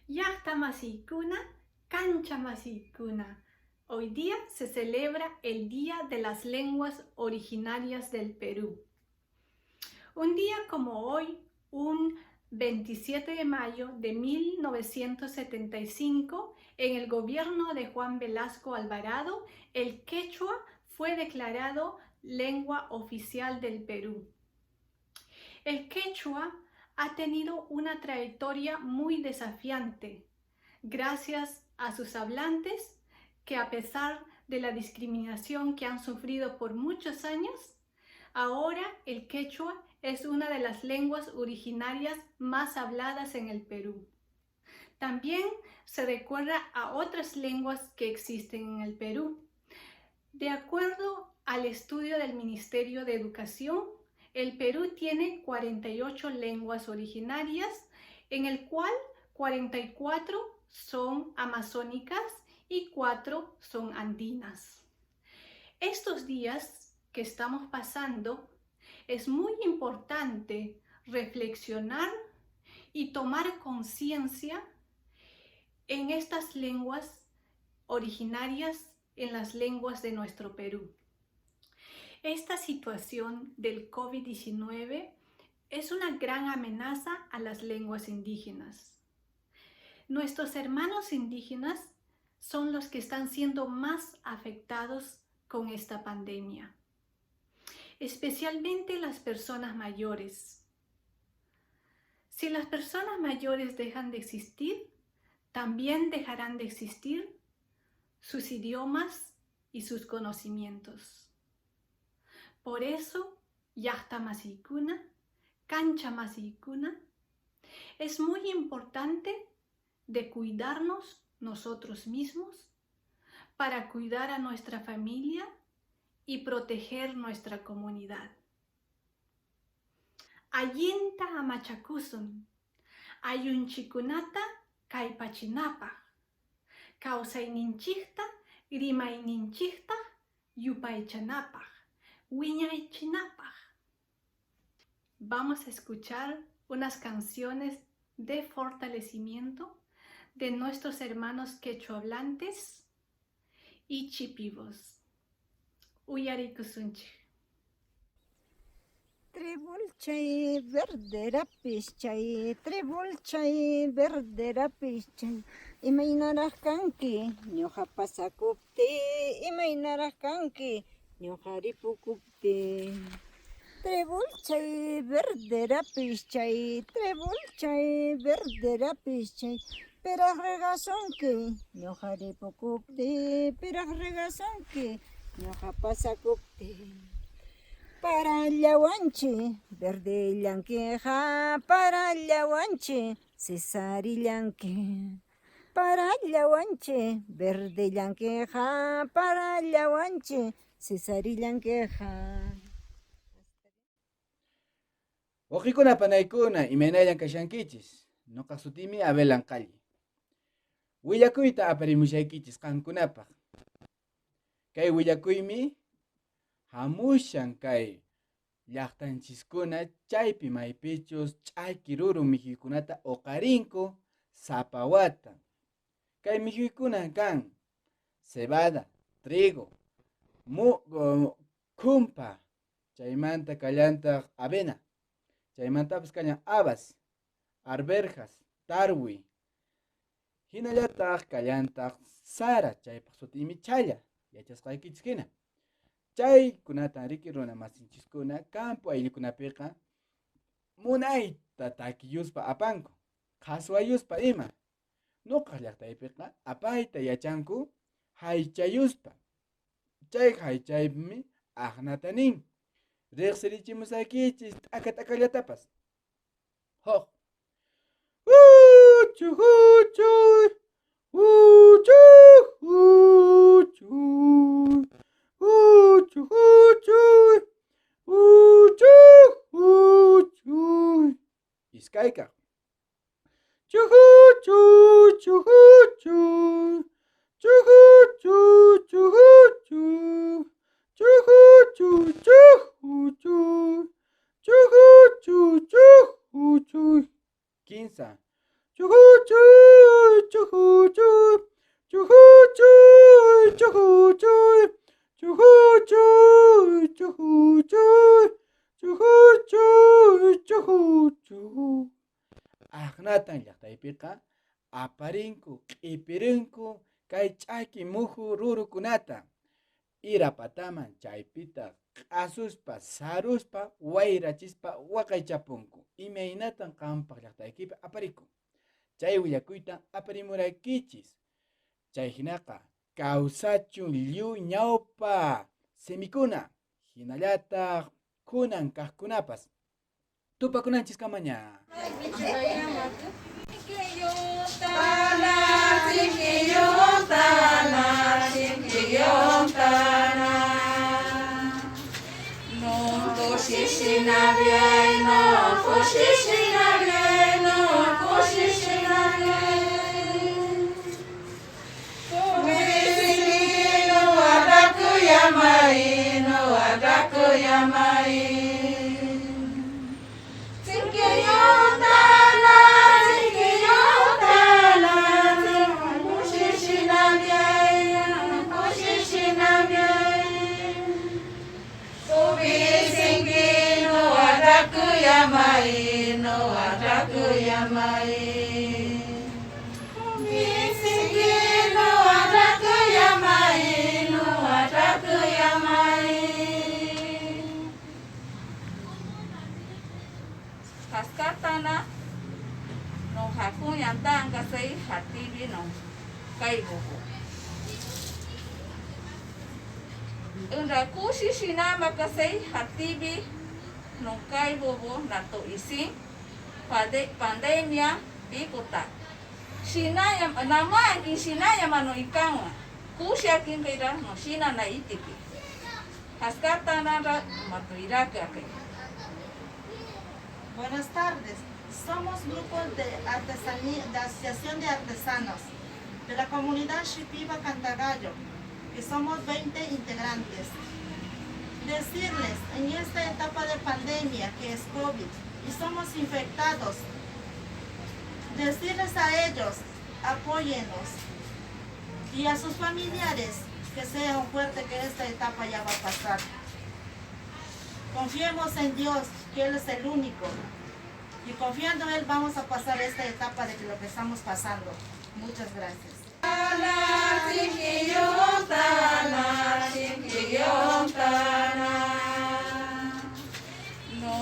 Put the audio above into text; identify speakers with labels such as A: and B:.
A: Llaqta masiykuna, cancha masiykuna. Hoy día se celebra el Día de las Lenguas Originarias del Perú. Un día como hoy, un 27 de mayo de 1975, en el gobierno de Juan Velasco Alvarado, el quechua fue declarado lengua oficial del Perú. El quechua ha tenido una trayectoria muy desafiante, gracias a sus hablantes que, a pesar de la discriminación que han sufrido por muchos años, ahora el quechua es una de las lenguas originarias más habladas en el Perú. También se recuerda a otras lenguas que existen en el Perú. De acuerdo al estudio del Ministerio de Educación, el Perú tiene 48 lenguas originarias, en el cual 44 son amazónicas y 4 son andinas. Estos días que estamos pasando, es muy importante reflexionar y tomar conciencia en estas lenguas originarias, en las lenguas de nuestro Perú. Esta situación del COVID-19 es una gran amenaza a las lenguas indígenas. Nuestros hermanos indígenas son los que están siendo más afectados con esta pandemia, especialmente las personas mayores. Si las personas mayores dejan de existir, también dejarán de existir sus idiomas y sus conocimientos. Por eso, llaqta masiykuna, cancha masiykuna, es muy importante de cuidarnos nosotros mismos para cuidar a nuestra familia y proteger nuestra comunidad. Allinta amachakusun, ayunchikunata kaypachinapaq, kawsayninchikta rimayninchikta yupaychanapaq, wiñaychinapaq. Vamos a escuchar unas canciones de fortalecimiento de nuestros hermanos quechohablantes y chipivos. Uyarikusunchik.
B: Trébol chay, verdera pischay, trébol chay, verdera pischay. Imaynaraq kanki, ñuqa pasakupti, imaynaraq kanki, ñuqa ripukupti. Trébol chay, verdera pischay, trébol chay, verdera pischay. Piraq riqasunki, ñuqa ripukupti, piraq riqasunki, ñuqa pasakupti. Parallawanchi, verde llanqueja, parallawanchi, cesarillanque. Parallawanchi, verde llanqueja, parallawanchi, cesarillanqueja.
C: Waqikuna panaykuna imaynallan kashankichis. Nuqa sutimi Abel Anqalli. Willakuyta aparimushaykichis qankunapaq. Kay willakuymi hamushan kay llaqtanchiskuna chaypi maypichus ch'ayki ruru mijuykunata uqarinku sapa wata. Kay mijuykuna kan cebada, trigo, kumpa, chaymanta kallantaq avena, chaymantapas kallan habas, arberjas, tarwi, hinallataq kallantaq sara, chaypaq sutimi challa, yachasqaykichis hina. Chaykunata riki runa masinchiskuna campo ayllukunapiqa munayta takiyuspa apanku, qhaswayuspa ima. Nuqa llaqtaypiqa apayta yachanku haychayuspa. Chay haychaypimi aqnata nin. Riqsirichimusaykichis t'aka t'akallatapas. Hoq. Huchu huchuy, huchu huchuy. Huchu huchuy, huchu huchuy. Iskayka. Chuhuchuy, chuhuchuy, chuhuchuy, chuhuchuy, chuhuchuy, chuhuchuy, chuhuchuy, chuhuchuy. Quinza. Chuhuchuy. chuju chuy, chuju chuy, chuju chuy, chuju chuy, chuju chuy, chuju chuy, chuju chuy. Agnatan llaqtaypiqa aparinku, q'ipirinku kay ch'aki muhu rurukunata. Irapataman chaypita q'asuspa, saruspa, wayrachispa waqaychapunku. Imaynatan qampaq llaqtaykipi apariku. Chay willakuyta aparimuraykichis. Chay hinaqa kawsachun lliw ñawpa semikuna. Hinallataq kunan kaqkunapas. Tupakunanchisqamaña.
D: Kaskatana no hakun yantan kasai hatibi no kai bobo. Unda kushi shinama kasai hatibi no kai bobo nato isi pandemia ikuta. Shinaya nama ang shinaya mano ikawa. Kushi akin kaira no shina na itiki. Kaskatana ra matuiraka kai.
E: Buenas tardes, somos grupos de Asociación de Artesanos de la comunidad Shipiba Cantagallo, que somos 20 integrantes. Decirles en esta etapa de pandemia que es COVID y somos infectados, decirles a ellos, apóyennos y a sus familiares que sean fuertes que esta etapa ya va a pasar. Confiemos en Dios, que Él es el único. Y confiando en Él vamos a pasar esta etapa de lo que estamos pasando. Muchas gracias.
D: No,